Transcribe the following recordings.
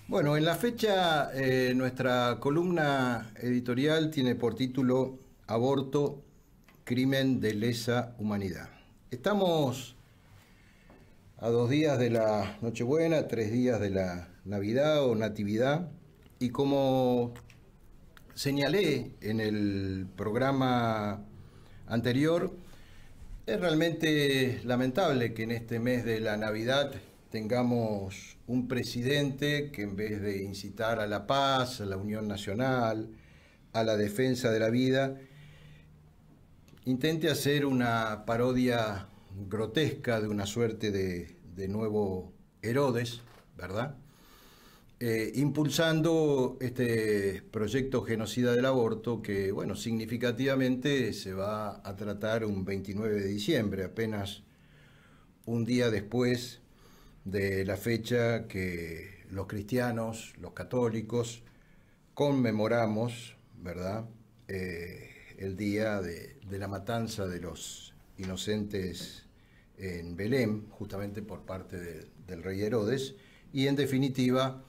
Bueno, en la fecha nuestra columna editorial tiene por título Aborto, crimen de lesa humanidad. Estamos a 2 días de la Nochebuena, 3 días de la Navidad o Natividad, y como señalé en el programa anterior, es realmente lamentable que en este mes de la Navidad tengamos un presidente que en vez de incitar a la paz, a la unión nacional, a la defensa de la vida, intente hacer una parodia grotesca de una suerte de nuevo Herodes, ¿verdad? Impulsando este proyecto genocida del aborto que, bueno, significativamente se va a tratar un 29 de diciembre, apenas un día después de la fecha que los cristianos, los católicos, conmemoramos, ¿verdad? El día de la matanza de los inocentes en Belén, justamente por parte del rey Herodes, y en definitiva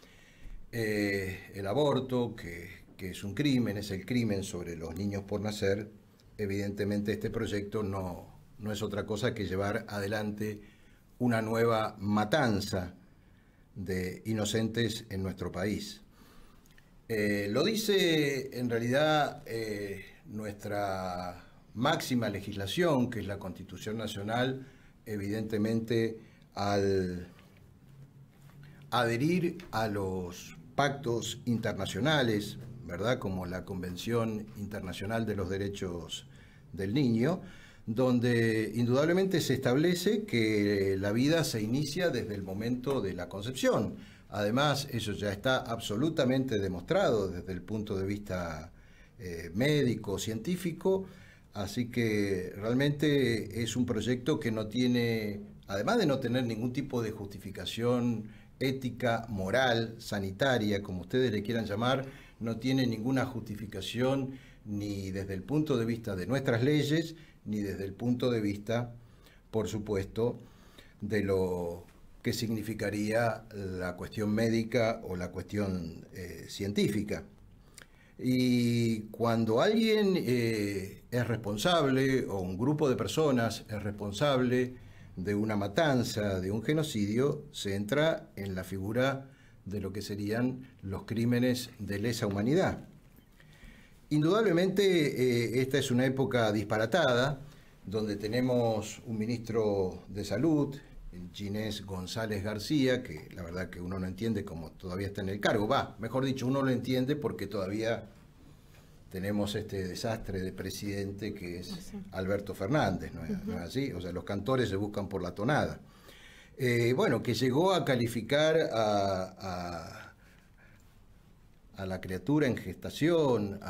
el aborto, que es un crimen, es el crimen sobre los niños por nacer. Evidentemente este proyecto no es otra cosa que llevar adelante una nueva matanza de inocentes en nuestro país. Lo dice en realidad nuestra máxima legislación, que es la Constitución Nacional, evidentemente al adherir a los pactos internacionales, ¿verdad?, como la Convención Internacional de los Derechos del Niño, donde indudablemente se establece que la vida se inicia desde el momento de la concepción. Además, eso ya está absolutamente demostrado desde el punto de vista médico, científico, así que realmente es un proyecto que no tiene, además de no tener ningún tipo de justificación ética, moral, sanitaria, como ustedes le quieran llamar, no tiene ninguna justificación ni desde el punto de vista de nuestras leyes, ni desde el punto de vista, por supuesto, de lo que significaría la cuestión médica o la cuestión científica. Y cuando alguien es responsable, o un grupo de personas es responsable de una matanza, de un genocidio, se entra en la figura de lo que serían los crímenes de lesa humanidad. Indudablemente esta es una época disparatada, donde tenemos un ministro de Salud, Ginés González García, que la verdad que uno no entiende cómo todavía está en el cargo. Mejor dicho, uno lo entiende porque todavía tenemos este desastre de presidente que es Alberto Fernández, ¿no es así? O sea, los cantores se buscan por la tonada. Bueno, que llegó a calificar a la criatura en gestación,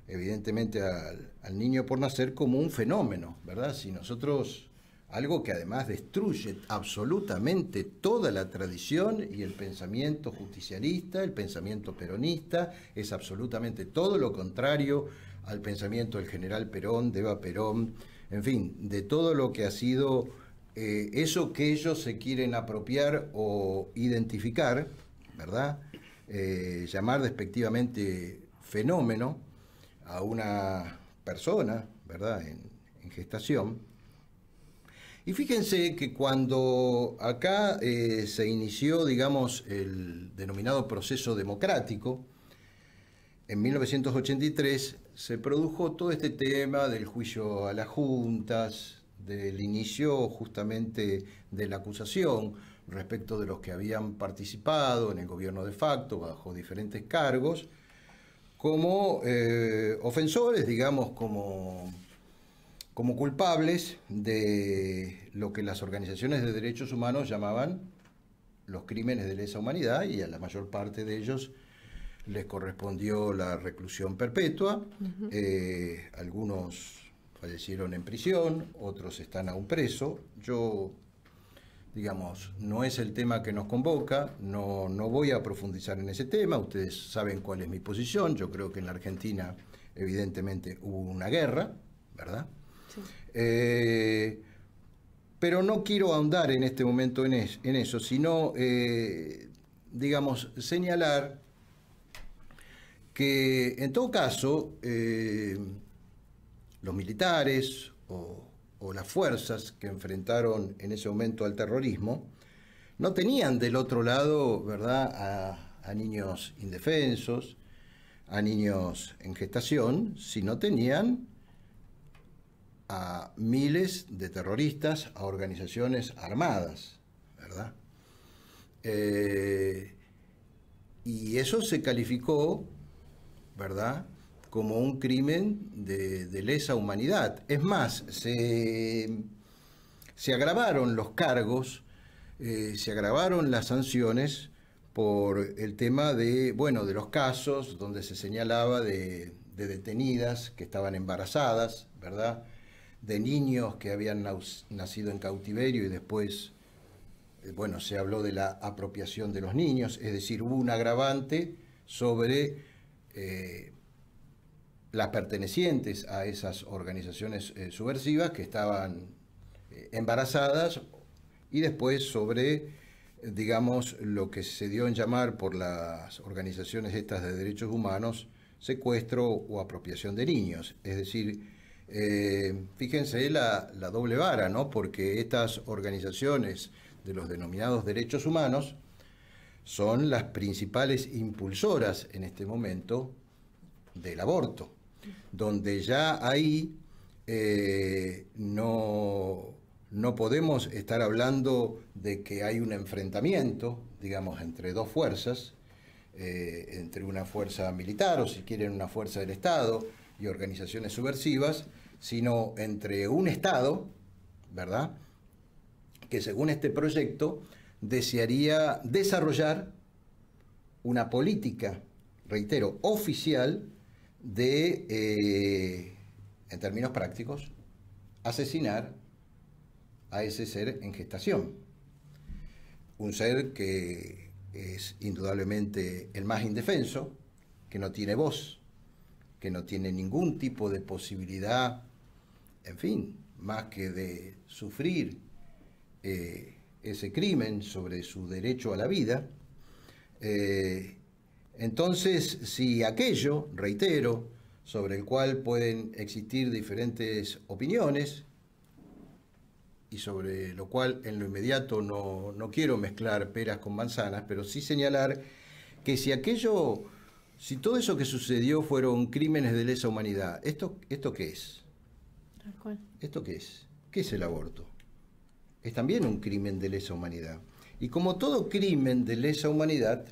evidentemente al niño por nacer, como un fenómeno, ¿verdad? Si nosotros, algo que además destruye absolutamente toda la tradición y el pensamiento justicialista, el pensamiento peronista, es absolutamente todo lo contrario al pensamiento del general Perón, de Eva Perón, en fin, de todo lo que ha sido eso que ellos se quieren apropiar o identificar, ¿verdad? Llamar despectivamente fenómeno a una persona, ¿verdad?, en gestación. Y fíjense que cuando acá se inició, digamos, el denominado proceso democrático, en 1983 se produjo todo este tema del juicio a las juntas, del inicio justamente de la acusación respecto de los que habían participado en el gobierno de facto bajo diferentes cargos, como ofensores, digamos, como culpables de lo que las organizaciones de derechos humanos llamaban los crímenes de lesa humanidad, y a la mayor parte de ellos les correspondió la reclusión perpetua. Algunos fallecieron en prisión, otros están aún presos. Yo, digamos, no es el tema que nos convoca, no voy a profundizar en ese tema, ustedes saben cuál es mi posición. Yo creo que en la Argentina evidentemente hubo una guerra, ¿verdad? Sí. Pero no quiero ahondar en este momento en eso, sino digamos, señalar que en todo caso los militares o las fuerzas que enfrentaron en ese momento al terrorismo no tenían del otro lado, ¿verdad?, a niños indefensos, a niños en gestación, sino tenían a miles de terroristas, a organizaciones armadas, ¿verdad? Y eso se calificó, ¿verdad?, como un crimen de lesa humanidad. Es más, se agravaron los cargos, se agravaron las sanciones por el tema de, bueno, de los casos donde se señalaba de detenidas que estaban embarazadas, ¿verdad?, de niños que habían nacido en cautiverio y después, bueno, se habló de la apropiación de los niños, es decir, hubo un agravante sobre las pertenecientes a esas organizaciones subversivas que estaban embarazadas, y después sobre, digamos, lo que se dio en llamar por las organizaciones estas de derechos humanos, secuestro o apropiación de niños. Es decir, fíjense la doble vara, ¿no? Porque estas organizaciones de los denominados derechos humanos son las principales impulsoras en este momento del aborto, donde ya ahí no podemos estar hablando de que hay un enfrentamiento, digamos, entre dos fuerzas, entre una fuerza militar o, si quieren, una fuerza del Estado y organizaciones subversivas, sino entre un Estado, ¿verdad?, que según este proyecto desearía desarrollar una política, reitero, oficial de, en términos prácticos, asesinar a ese ser en gestación. Un ser que es indudablemente el más indefenso, que no tiene voz, que no tiene ningún tipo de posibilidad, en fin, más que de sufrir ese crimen sobre su derecho a la vida. Entonces, si aquello, reitero, sobre el cual pueden existir diferentes opiniones, y sobre lo cual en lo inmediato no quiero mezclar peras con manzanas, pero sí señalar que si todo eso que sucedió fueron crímenes de lesa humanidad, ¿esto qué es? Tal cual. ¿Esto qué es? ¿Qué es el aborto? Es también un crimen de lesa humanidad. Y como todo crimen de lesa humanidad,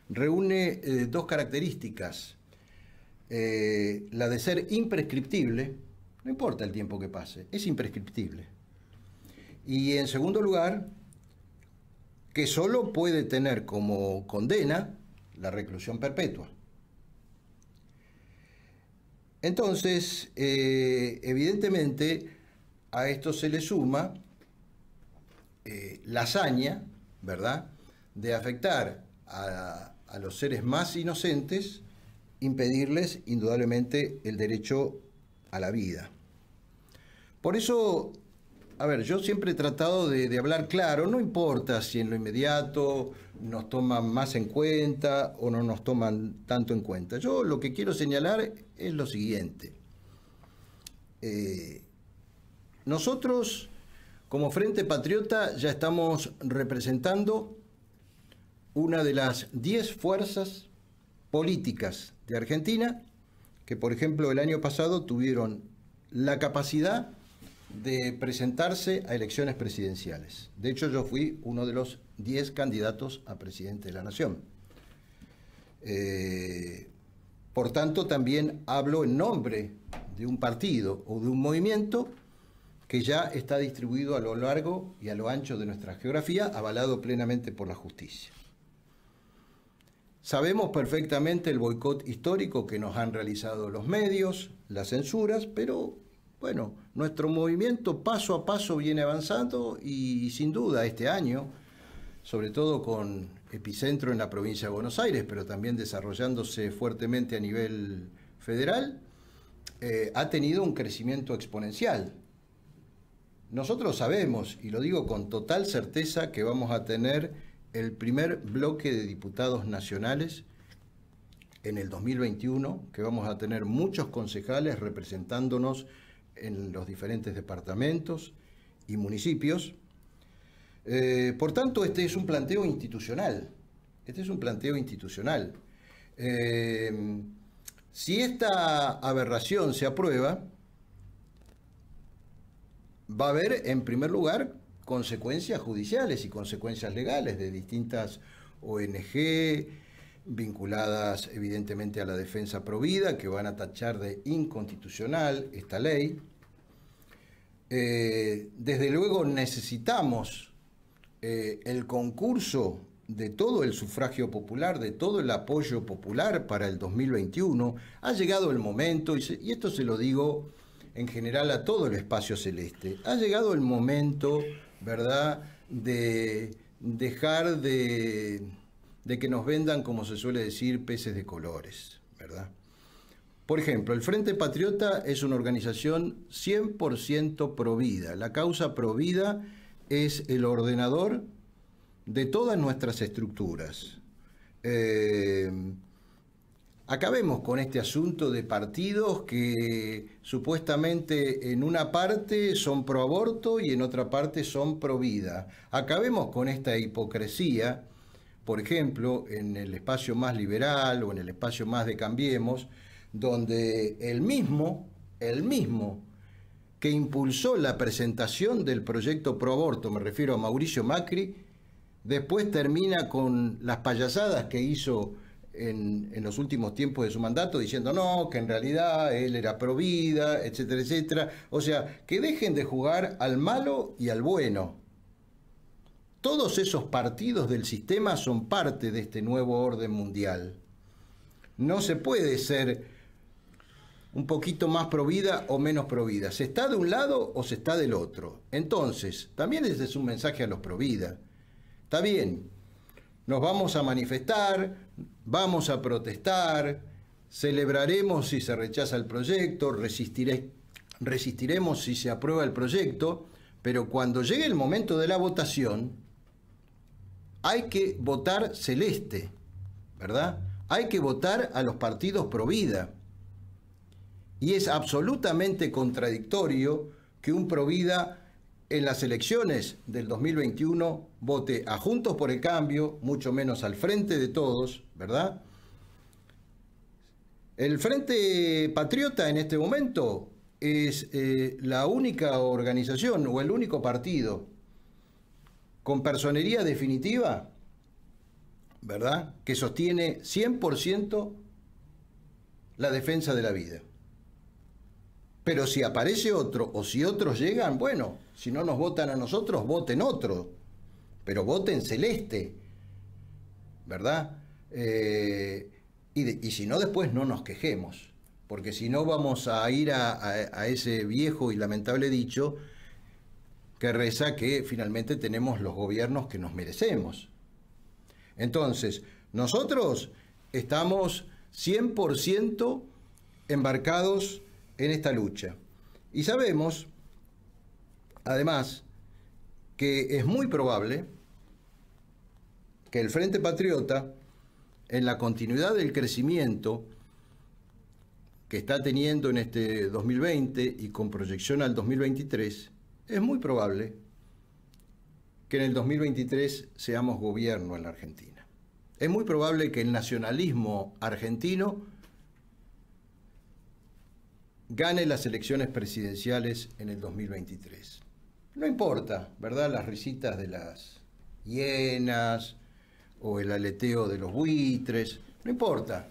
reúne dos características. La de ser imprescriptible, no importa el tiempo que pase, es imprescriptible. Y en segundo lugar, que solo puede tener como condena la reclusión perpetua. Entonces, evidentemente, a esto se le suma la hazaña, ¿verdad?, de afectar a los seres más inocentes, impedirles indudablemente el derecho a la vida. Por eso, a ver, yo siempre he tratado de hablar claro, no importa si en lo inmediato nos toman más en cuenta o no nos toman tanto en cuenta. Yo lo que quiero señalar es lo siguiente. Nosotros, como Frente Patriota, ya estamos representando una de las 10 fuerzas políticas de Argentina que, por ejemplo, el año pasado tuvieron la capacidad de presentarse a elecciones presidenciales. De hecho, yo fui uno de los 10 candidatos a presidente de la Nación. Por tanto, también hablo en nombre de un partido o de un movimiento que ya está distribuido a lo largo y a lo ancho de nuestra geografía, avalado plenamente por la justicia. Sabemos perfectamente el boicot histórico que nos han realizado los medios, las censuras, pero bueno, nuestro movimiento paso a paso viene avanzando y sin duda este año, sobre todo con epicentro en la provincia de Buenos Aires, pero también desarrollándose fuertemente a nivel federal, ha tenido un crecimiento exponencial. Nosotros sabemos, y lo digo con total certeza, que vamos a tener el primer bloque de diputados nacionales en el 2021, que vamos a tener muchos concejales representándonos en los diferentes departamentos y municipios. Por tanto, este es un planteo institucional. Este es un planteo institucional. Si esta aberración se aprueba, va a haber, en primer lugar, consecuencias judiciales y consecuencias legales de distintas ONG vinculadas evidentemente a la defensa provida, que van a tachar de inconstitucional esta ley. Desde luego necesitamos el concurso de todo el sufragio popular, de todo el apoyo popular para el 2021. Ha llegado el momento, y esto se lo digo en general a todo el espacio celeste, ha llegado el momento, ¿verdad?, de dejar de que nos vendan, como se suele decir, peces de colores, ¿verdad? Por ejemplo, el Frente Patriota es una organización 100% provida. La causa provida es el ordenador de todas nuestras estructuras. Acabemos con este asunto de partidos que supuestamente en una parte son pro aborto y en otra parte son pro vida. Acabemos con esta hipocresía, por ejemplo, en el espacio más liberal o en el espacio más de Cambiemos, donde el mismo que impulsó la presentación del proyecto pro aborto, me refiero a Mauricio Macri, después termina con las payasadas que hizo en los últimos tiempos de su mandato, diciendo no, que en realidad él era pro vida, etcétera, etcétera. O sea, que dejen de jugar al malo y al bueno. Todos esos partidos del sistema son parte de este nuevo orden mundial. No se puede ser un poquito más pro vida o menos pro vida. ¿Se está de un lado o se está del otro? Entonces, también ese es un mensaje a los pro vida. Está bien, nos vamos a manifestar, vamos a protestar, celebraremos si se rechaza el proyecto, resistiremos si se aprueba el proyecto, pero cuando llegue el momento de la votación, hay que votar celeste, ¿verdad? Hay que votar a los partidos pro vida. Y es absolutamente contradictorio que un pro vida en las elecciones del 2021 vote a Juntos por el Cambio, mucho menos al Frente de Todos, ¿verdad? El Frente Patriota en este momento es la única organización o el único partido con personería definitiva, ¿verdad?, que sostiene 100% la defensa de la vida. Pero si aparece otro o si otros llegan, bueno, si no nos votan a nosotros, voten otro, pero voten celeste, ¿verdad? Y si no, después no nos quejemos, porque si no vamos a ir a ese viejo y lamentable dicho que reza que finalmente tenemos los gobiernos que nos merecemos. Entonces, nosotros estamos 100% embarcados en esta lucha. Y sabemos, además, que es muy probable que el Frente Patriota, en la continuidad del crecimiento que está teniendo en este 2020 y con proyección al 2023, es muy probable que en el 2023 seamos gobierno en la Argentina. Es muy probable que el nacionalismo argentino gane las elecciones presidenciales en el 2023. No importa, ¿verdad?, las risitas de las hienas o el aleteo de los buitres, no importa.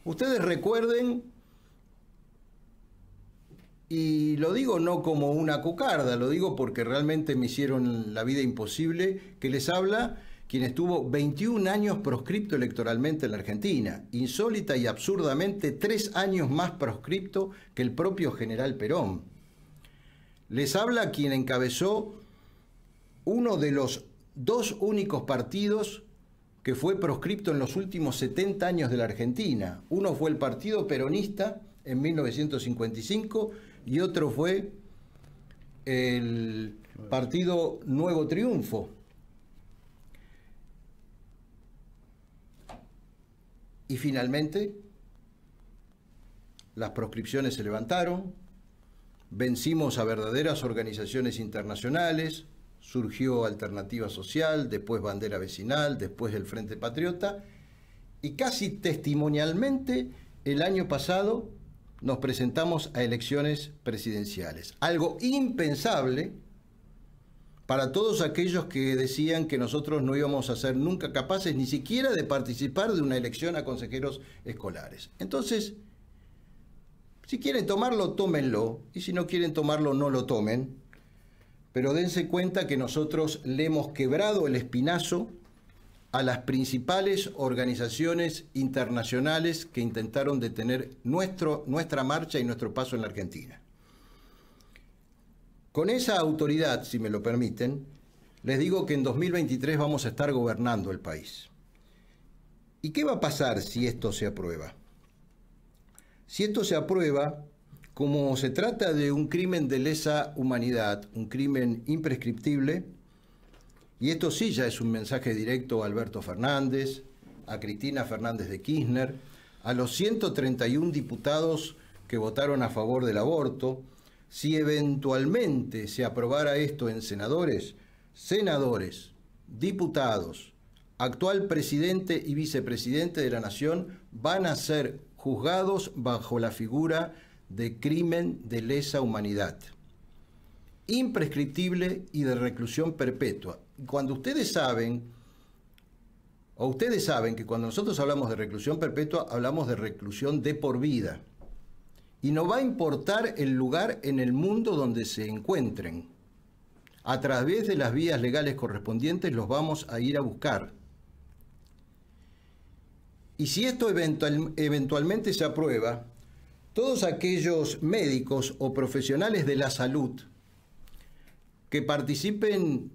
Ustedes recuerden, y lo digo no como una cucarda, lo digo porque realmente me hicieron la vida imposible, que les habla quien estuvo 21 años proscripto electoralmente en la Argentina, insólita y absurdamente 3 años más proscripto que el propio general Perón. Les habla quien encabezó uno de los 2 únicos partidos que fue proscripto en los últimos 70 años de la Argentina. Uno fue el Partido Peronista en 1955 y otro fue el Partido Nuevo Triunfo. Y finalmente, las proscripciones se levantaron, vencimos a verdaderas organizaciones internacionales, surgió Alternativa Social, después Bandera Vecinal, después el Frente Patriota, y casi testimonialmente el año pasado nos presentamos a elecciones presidenciales. Algo impensable para todos aquellos que decían que nosotros no íbamos a ser nunca capaces ni siquiera de participar de una elección a consejeros escolares. Entonces, si quieren tomarlo, tómenlo, y si no quieren tomarlo, no lo tomen, pero dense cuenta que nosotros le hemos quebrado el espinazo a las principales organizaciones internacionales que intentaron detener nuestra marcha y nuestro paso en la Argentina. Con esa autoridad, si me lo permiten, les digo que en 2023 vamos a estar gobernando el país. ¿Y qué va a pasar si esto se aprueba? Si esto se aprueba, como se trata de un crimen de lesa humanidad, un crimen imprescriptible, y esto sí ya es un mensaje directo a Alberto Fernández, a Cristina Fernández de Kirchner, a los 131 diputados que votaron a favor del aborto, si eventualmente se aprobara esto en senadores, diputados, actual presidente y vicepresidente de la Nación van a ser juzgados bajo la figura de crimen de lesa humanidad, imprescriptible y de reclusión perpetua. Cuando ustedes saben que cuando nosotros hablamos de reclusión perpetua, hablamos de reclusión de por vida. Y no va a importar el lugar en el mundo donde se encuentren. A través de las vías legales correspondientes los vamos a ir a buscar. Y si esto eventualmente se aprueba, todos aquellos médicos o profesionales de la salud que participen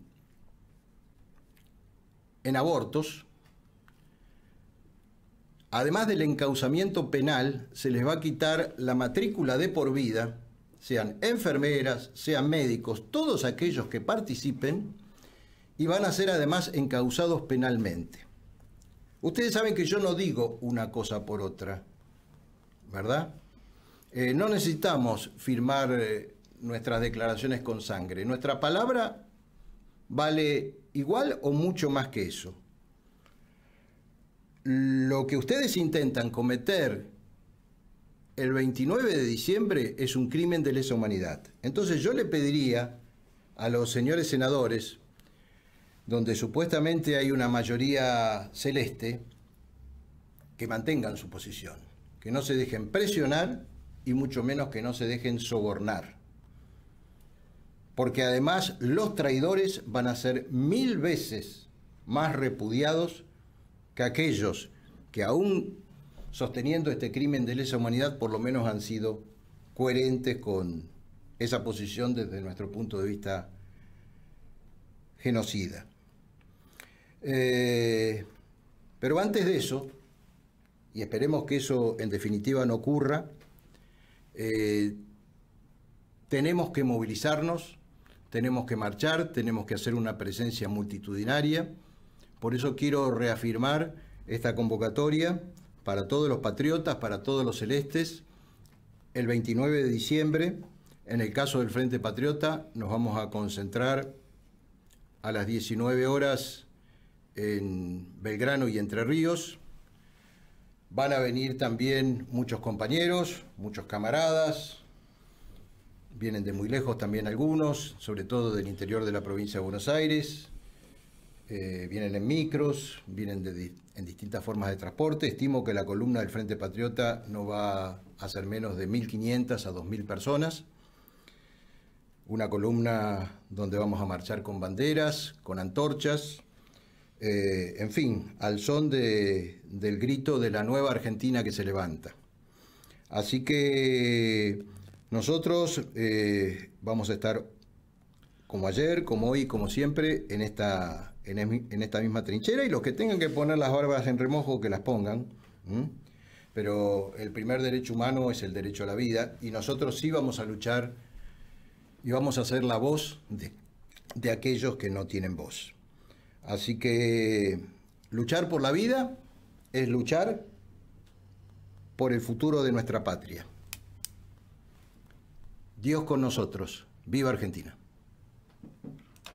en abortos, además del encauzamiento penal, se les va a quitar la matrícula de por vida, sean enfermeras, sean médicos, todos aquellos que participen, y van a ser además encauzados penalmente. Ustedes saben que yo no digo una cosa por otra, ¿verdad? No necesitamos firmar nuestras declaraciones con sangre. Nuestra palabra vale igual o mucho más que eso. Lo que ustedes intentan cometer el 29 de diciembre es un crimen de lesa humanidad. Entonces yo le pediría a los señores senadores, donde supuestamente hay una mayoría celeste, que mantengan su posición, que no se dejen presionar y mucho menos que no se dejen sobornar. Porque además los traidores van a ser 1000 veces más repudiados que aquellos que aún sosteniendo este crimen de lesa humanidad por lo menos han sido coherentes con esa posición desde nuestro punto de vista genocida. Pero antes de eso, y esperemos que eso en definitiva no ocurra, tenemos que movilizarnos, tenemos que marchar, tenemos que hacer una presencia multitudinaria. Por eso quiero reafirmar esta convocatoria para todos los patriotas, para todos los celestes. El 29 de diciembre, en el caso del Frente Patriota, nos vamos a concentrar a las 19 horas en Belgrano y Entre Ríos. Van a venir también muchos compañeros, muchos camaradas, vienen de muy lejos también algunos, sobre todo del interior de la provincia de Buenos Aires, vienen en micros, vienen en distintas formas de transporte. Estimo que la columna del Frente Patriota no va a ser menos de 1.500 a 2.000 personas. Una columna donde vamos a marchar con banderas, con antorchas, en fin, al son del grito de la nueva Argentina que se levanta. Así que nosotros vamos a estar como ayer, como hoy, como siempre, en esta misma trinchera, y los que tengan que poner las barbas en remojo, que las pongan. Pero el primer derecho humano es el derecho a la vida, y nosotros sí vamos a luchar y vamos a ser la voz de aquellos que no tienen voz. Así que luchar por la vida es luchar por el futuro de nuestra patria. Dios con nosotros. ¡Viva Argentina!